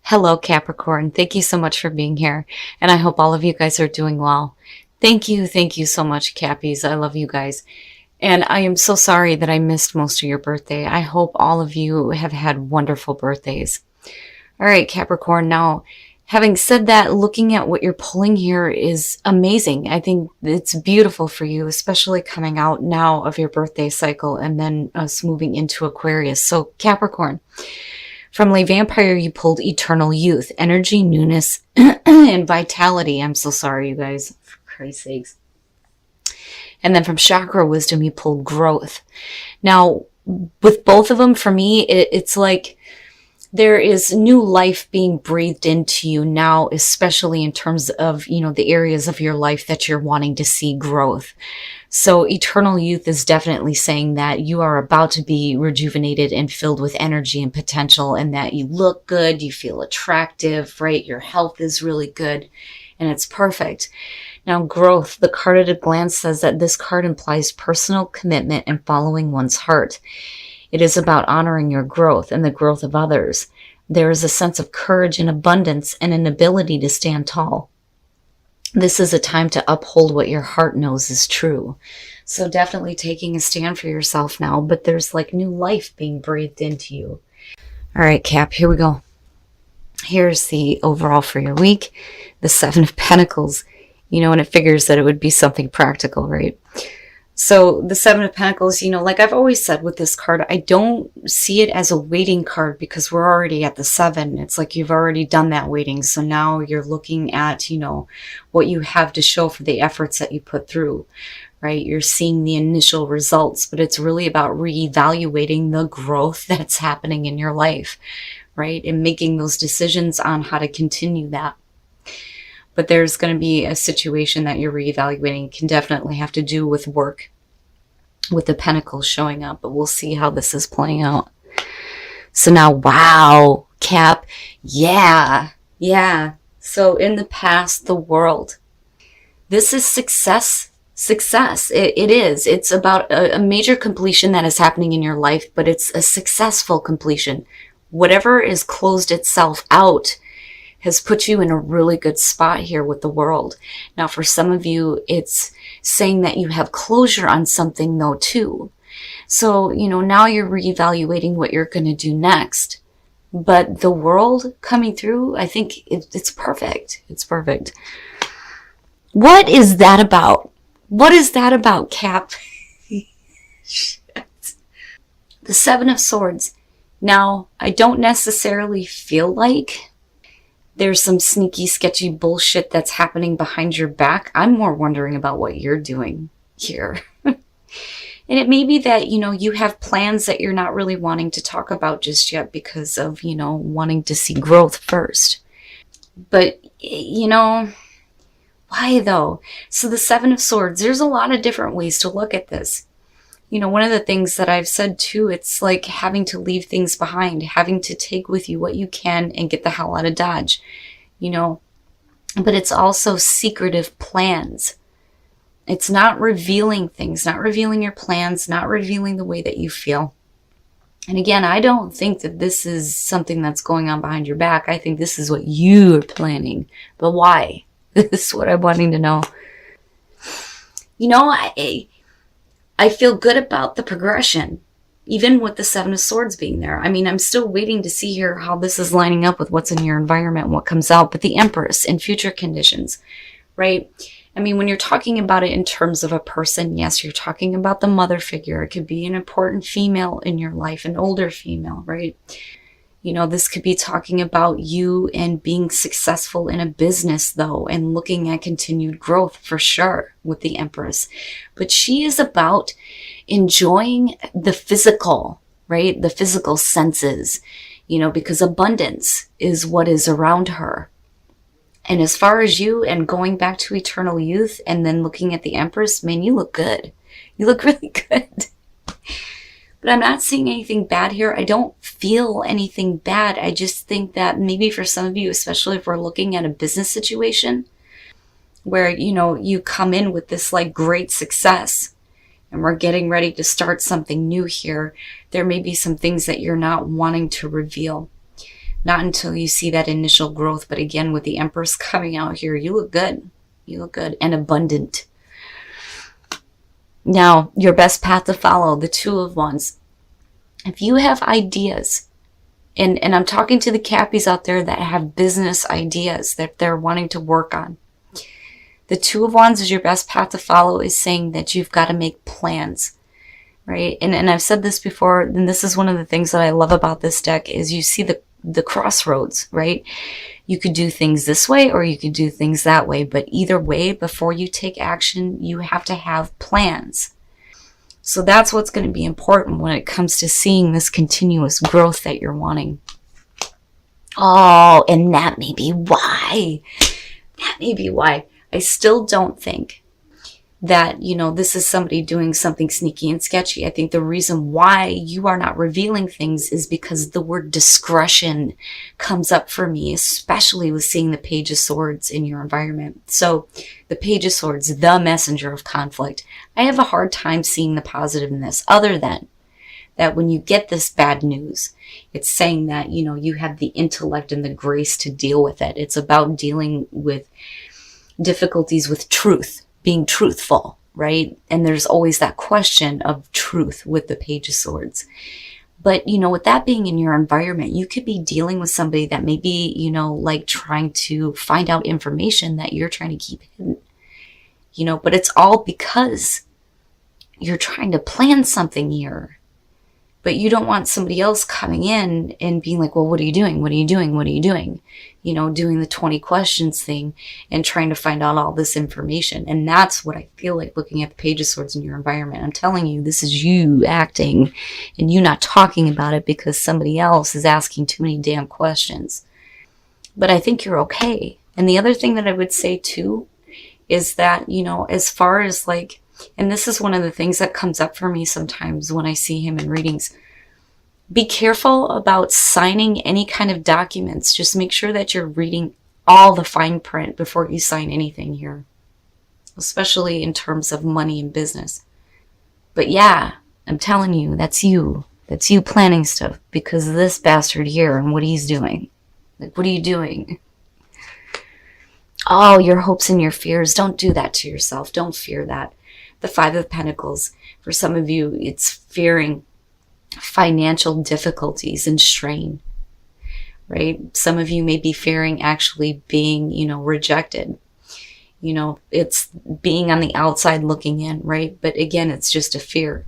Hello, Capricorn. Thank you so much for being here. And I hope all of you guys are doing well. Thank you. Thank you so much, Cappies. I love you guys. And I am so sorry that I missed most of your birthday. I hope all of you have had wonderful birthdays. All right, Capricorn. Now, having said that, looking at what you're pulling here is amazing. I think it's beautiful for you, especially coming out now of your birthday cycle and then us moving into Aquarius. So, Capricorn. From Le Vampire, you pulled eternal youth, energy, newness, and vitality. I'm so sorry, you guys, for Christ's sakes. And then from Chakra Wisdom, you pulled growth. Now, with both of them, for me, it's like there is new life being breathed into you now, especially in terms of, the areas of your life that you're wanting to see growth. So eternal youth is definitely saying that you are about to be rejuvenated and filled with energy and potential, and that you look good, you feel attractive, right? Your health is really good, and it's perfect. Now, growth, the card at a glance says that this card implies personal commitment and following one's heart. It is about honoring your growth and the growth of others. There is a sense of courage and abundance and an ability to stand tall. This is a time to uphold what your heart knows is true. So definitely taking a stand for yourself now, but there's like new life being breathed into you. All right, Cap, here we go. Here's the overall for your week. The Seven of Pentacles, and it figures that it would be something practical, right? So the Seven of Pentacles, like I've always said with this card, I don't see it as a waiting card because we're already at the 7. It's like you've already done that waiting. So now you're looking at, what you have to show for the efforts that you put through, right? You're seeing the initial results, but it's really about reevaluating the growth that's happening in your life, right? And making those decisions on how to continue that. But there's going to be a situation that you're reevaluating. It can definitely have to do with work, with the Pentacles showing up. But we'll see how this is playing out. So now, wow, Cap. Yeah. So in the past, the world. This is success. It is. It's about a major completion that is happening in your life, but it's a successful completion. Whatever is closed itself out has put you in a really good spot here with the world. Now, for some of you, it's saying that you have closure on something though, too. So, now you're reevaluating what you're going to do next. But the world coming through, I think it's perfect. It's perfect. What is that about? What is that about, Cap? Shit. The Seven of Swords. Now, I don't necessarily feel like there's some sneaky, sketchy bullshit that's happening behind your back. I'm more wondering about what you're doing here. And it may be that, you have plans that you're not really wanting to talk about just yet because of, wanting to see growth first. But, why though? So the Seven of Swords, there's a lot of different ways to look at this. One of the things that I've said too, it's like having to leave things behind, having to take with you what you can and get the hell out of Dodge, but it's also secretive plans. It's not revealing things, not revealing your plans, not revealing the way that you feel. And again, I don't think that this is something that's going on behind your back. I think this is what you're planning. But why? This is what I'm wanting to know. I feel good about the progression, even with the Seven of Swords being there. I mean, I'm still waiting to see here how this is lining up with what's in your environment and what comes out. But the Empress in future conditions, right? I mean, when you're talking about it in terms of a person, yes, you're talking about the mother figure. It could be an important female in your life, an older female, right? This could be talking about you and being successful in a business, though, and looking at continued growth for sure with the Empress. But she is about enjoying the physical, right? The physical senses, because abundance is what is around her. And as far as you and going back to eternal youth and then looking at the Empress, man, you look good. You look really good. But I'm not seeing anything bad here. I don't feel anything bad. I just think that maybe for some of you, especially if we're looking at a business situation where, you come in with this like great success and we're getting ready to start something new here, there may be some things that you're not wanting to reveal. Not until you see that initial growth. But again, with the Empress coming out here, you look good. You look good and abundant. Now, your best path to follow, the Two of Wands. If you have ideas, and I'm talking to the Cappies out there that have business ideas that they're wanting to work on. The Two of Wands is your best path to follow, is saying that you've got to make plans, right? And I've said this before, and this is one of the things that I love about this deck, is you see the crossroads, right? You could do things this way or you could do things that way, but either way, before you take action, you have to have plans. So that's what's going to be important when it comes to seeing this continuous growth that you're wanting. Oh, and that may be why. That may be why. I still don't think that, you know, this is somebody doing something sneaky and sketchy. I think the reason why you are not revealing things is because the word discretion comes up for me, especially with seeing the Page of Swords in your environment. So the Page of Swords, the messenger of conflict. I have a hard time seeing the positive in this, other than that when you get this bad news, it's saying that, you know, you have the intellect and the grace to deal with it. It's about dealing with difficulties with truth. Being truthful, right? And there's always that question of truth with the Page of Swords. But, you know, with that being in your environment, you could be dealing with somebody that may be, you know, like trying to find out information that you're trying to keep hidden. You know, but it's all because you're trying to plan something here. But you don't want somebody else coming in and being like, well, what are you doing? What are you doing? What are you doing? You know, doing the 20 questions thing and trying to find out all this information. And that's what I feel like looking at the Page of Swords in your environment. I'm telling you, this is you acting and you not talking about it because somebody else is asking too many damn questions. But I think you're okay. And the other thing that I would say too is that, you know, as far as like, and this is one of the things that comes up for me sometimes when I see him in readings. Be careful about signing any kind of documents. Just make sure that you're reading all the fine print before you sign anything here. Especially in terms of money and business. But yeah, I'm telling you, that's you. That's you planning stuff because of this bastard here and what he's doing. Like, what are you doing? Oh, your hopes and your fears. Don't do that to yourself. Don't fear that. The Five of Pentacles, for some of you, it's fearing financial difficulties and strain, right? Some of you may be fearing actually being, you know, rejected. You know, it's being on the outside looking in, right? But again, it's just a fear.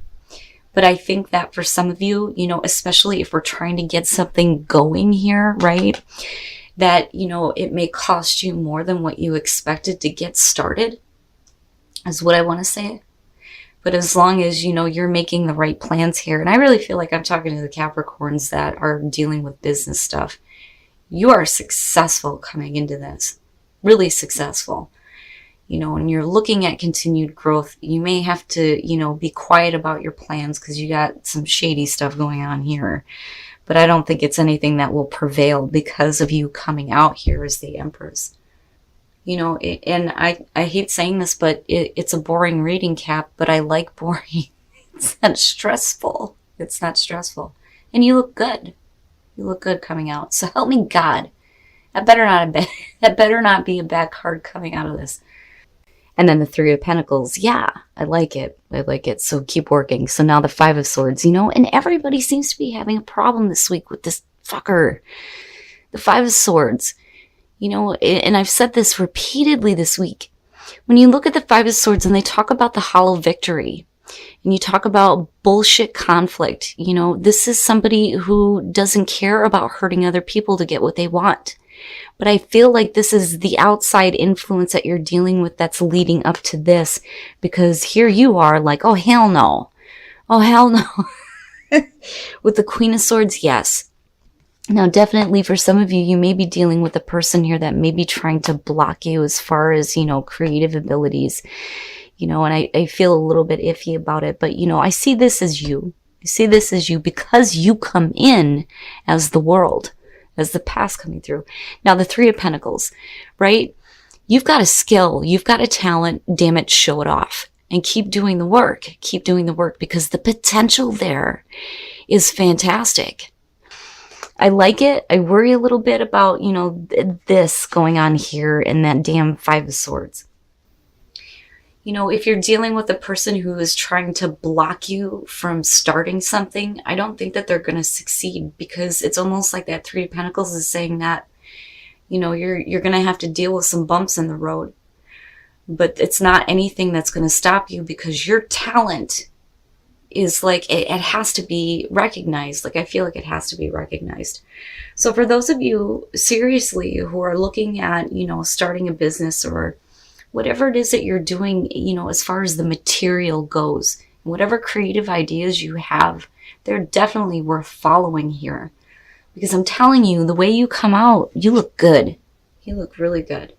But I think that for some of you, you know, especially if we're trying to get something going here, right? That, you know, it may cost you more than what you expected to get started, is what I want to say. But as long as, you know, you're making the right plans here, and I really feel like I'm talking to the Capricorns that are dealing with business stuff, you are successful coming into this. Really successful. You know, when you're looking at continued growth, you may have to, you know, be quiet about your plans because you got some shady stuff going on here. But I don't think it's anything that will prevail because of you coming out here as the Empress. You know, and I hate saying this, but it's a boring reading, Cap, but I like boring. It's not stressful. It's not stressful. And you look good. You look good coming out. So help me God. That better not be a bad card coming out of this. And then the Three of Pentacles. Yeah, I like it. I like it. So keep working. So now the Five of Swords, you know, and everybody seems to be having a problem this week with this fucker. The Five of Swords. You know, and I've said this repeatedly this week. When you look at the Five of Swords and they talk about the hollow victory, and you talk about bullshit conflict, you know, this is somebody who doesn't care about hurting other people to get what they want. But I feel like this is the outside influence that you're dealing with that's leading up to this. Because here you are like, oh, hell no. Oh, hell no. With the Queen of Swords, yes. Now, definitely for some of you, you may be dealing with a person here that may be trying to block you as far as, you know, creative abilities, you know, and I feel a little bit iffy about it. But, you know, I see this as you. I see this as you because you come in as the world, as the past coming through. Now, the Three of Pentacles, right? You've got a skill. You've got a talent. Damn it, show it off. And keep doing the work. Keep doing the work because the potential there is fantastic. I like it. I worry a little bit about, this going on here and that damn Five of Swords. If you're dealing with a person who is trying to block you from starting something, I don't think that they're going to succeed, because it's almost like that Three of Pentacles is saying that, you're going to have to deal with some bumps in the road. But it's not anything that's going to stop you, because your talent is like, it has to be recognized. Like, I feel like it has to be recognized. So for those of you seriously who are looking at, starting a business or whatever it is that you're doing, as far as the material goes, whatever creative ideas you have, they're definitely worth following here. Because I'm telling you, the way you come out, you look good. You look really good.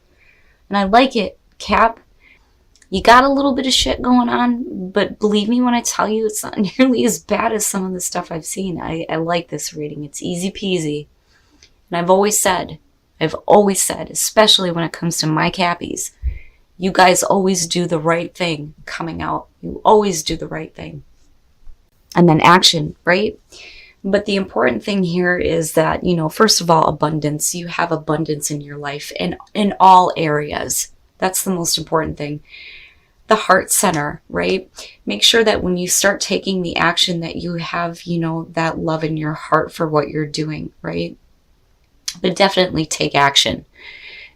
And I like it, Cap. You got a little bit of shit going on, but believe me when I tell you, it's not nearly as bad as some of the stuff I've seen. I like this reading. It's easy peasy. And I've always said, especially when it comes to my Cappies, you guys always do the right thing coming out. You always do the right thing. And then action, right? But the important thing here is that, first of all, abundance. You have abundance in your life and in all areas. That's the most important thing. The heart center, right? Make sure that when you start taking the action that you have, that love in your heart for what you're doing, right? But definitely take action.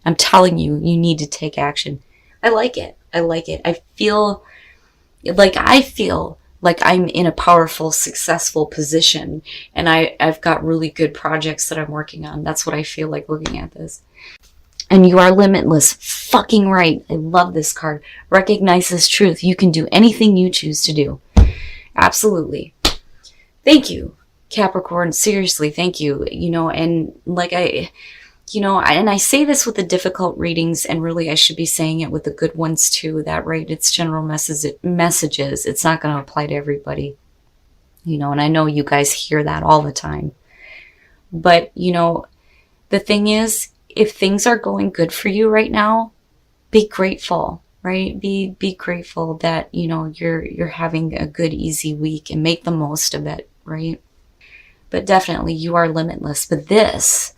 I'm telling you, you need to take action. I like it. I feel like I'm in a powerful, successful position, and I've got really good projects that I'm working on. That's what I feel like looking at this. And you are limitless. Fucking right. I love this card. Recognize this truth. You can do anything you choose to do. Absolutely. Thank you, Capricorn. Seriously, thank you. And like and I say this with the difficult readings, and really I should be saying it with the good ones too, that, right, it's general messages. It's not going to apply to everybody. And I know you guys hear that all the time. But, the thing is, if things are going good for you right now, be grateful, right? Be grateful that, you're having a good, easy week, and make the most of it, right? But definitely you are limitless. But this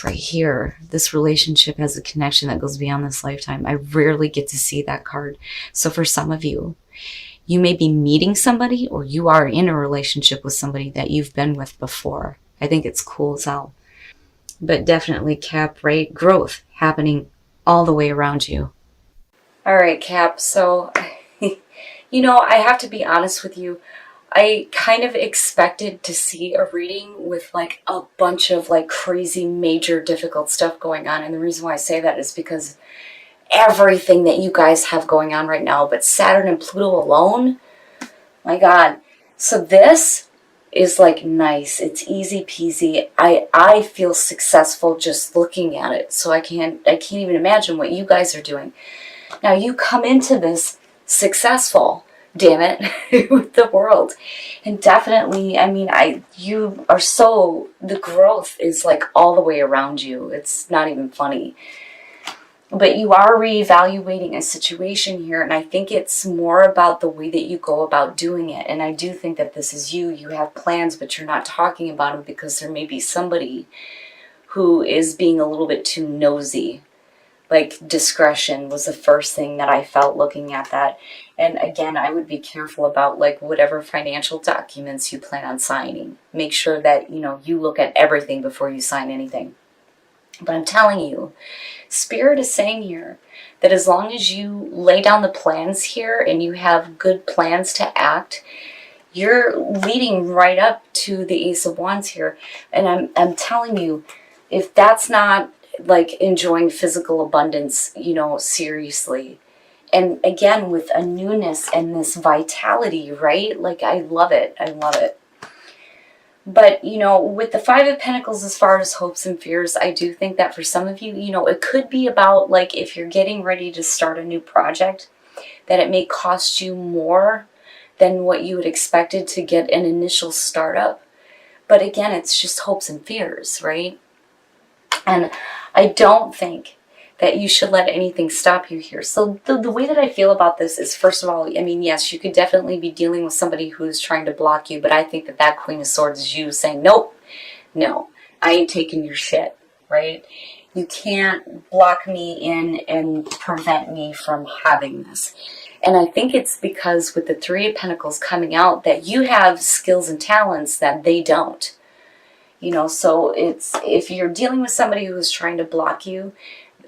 right here, this relationship has a connection that goes beyond this lifetime. I rarely get to see that card. So for some of you, you may be meeting somebody, or you are in a relationship with somebody that you've been with before. I think it's cool as hell. But definitely, Cap, right? Growth happening all the way around you. All right, Cap. So, I have to be honest with you. I kind of expected to see a reading with like a bunch of like crazy, major, difficult stuff going on. And the reason why I say that is because everything that you guys have going on right now, but Saturn and Pluto alone, my God. So this is like nice. It's easy peasy. I feel successful just looking at it. So I can't even imagine what you guys are doing. Now you come into this successful, damn it, with the world. And definitely, you are the growth is like all the way around you. It's not even funny. But you are reevaluating a situation here, and I think it's more about the way that you go about doing it. And I do think that this is you. You have plans, but you're not talking about them because there may be somebody who is being a little bit too nosy. Like, discretion was the first thing that I felt looking at that. And again, I would be careful about like whatever financial documents you plan on signing. Make sure that, you look at everything before you sign anything. But I'm telling you, Spirit is saying here that as long as you lay down the plans here and you have good plans to act, you're leading right up to the Ace of Wands here. And I'm telling you, if that's not like enjoying physical abundance, seriously. And again, with a newness and this vitality, right? Like, I love it. I love it. But, with the Five of Pentacles, as far as hopes and fears, I do think that for some of you, it could be about, like, if you're getting ready to start a new project, that it may cost you more than what you had expected to get an initial startup. But again, it's just hopes and fears, right? And I don't think that you should let anything stop you here. So the way that I feel about this is, first of all, yes, you could definitely be dealing with somebody who's trying to block you, but I think that Queen of Swords is you saying, nope, no, I ain't taking your shit, right? You can't block me in and prevent me from having this. And I think it's because with the Three of Pentacles coming out that you have skills and talents that they don't. You know, so it's, if you're dealing with somebody who's trying to block you,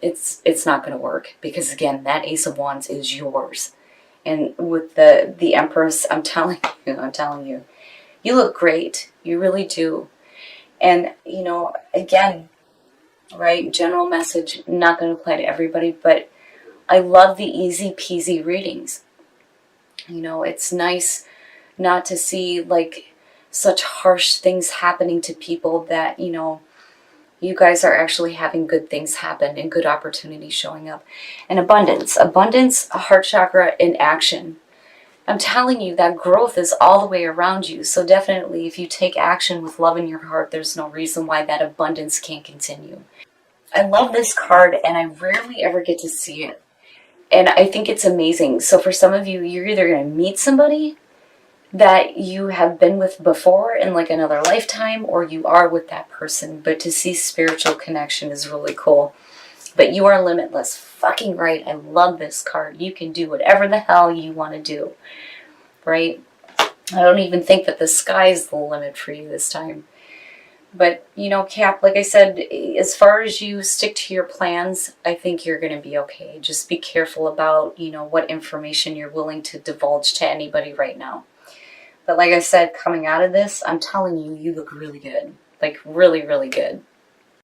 it's not going to work, because again, that Ace of Wands is yours. And with the Empress, I'm telling you, you look great. You really do. And, you know, again, right, general message, not going to apply to everybody, but I love the easy peasy readings. You know, it's nice not to see like such harsh things happening to people, that, you know, you guys are actually having good things happen and good opportunities showing up. And abundance, heart chakra in action. I'm telling you that growth is all the way around you. So definitely, if you take action with love in your heart, there's no reason why that abundance can't continue. I love this card, and I rarely ever get to see it. And I think it's amazing. So for some of you, you're either going to meet somebody that you have been with before in like another lifetime, or you are with that person. But to see spiritual connection is really cool. But you are limitless. Fucking right. I love this card. You can do whatever the hell you want to do. Right? I don't even think that the sky is the limit for you this time. But, you know, Cap, like I said, as far as you stick to your plans, I think you're going to be okay. Just be careful about, you know, what information you're willing to divulge to anybody right now. But like I said, coming out of this, I'm telling you, you look really good. Like, really, really good.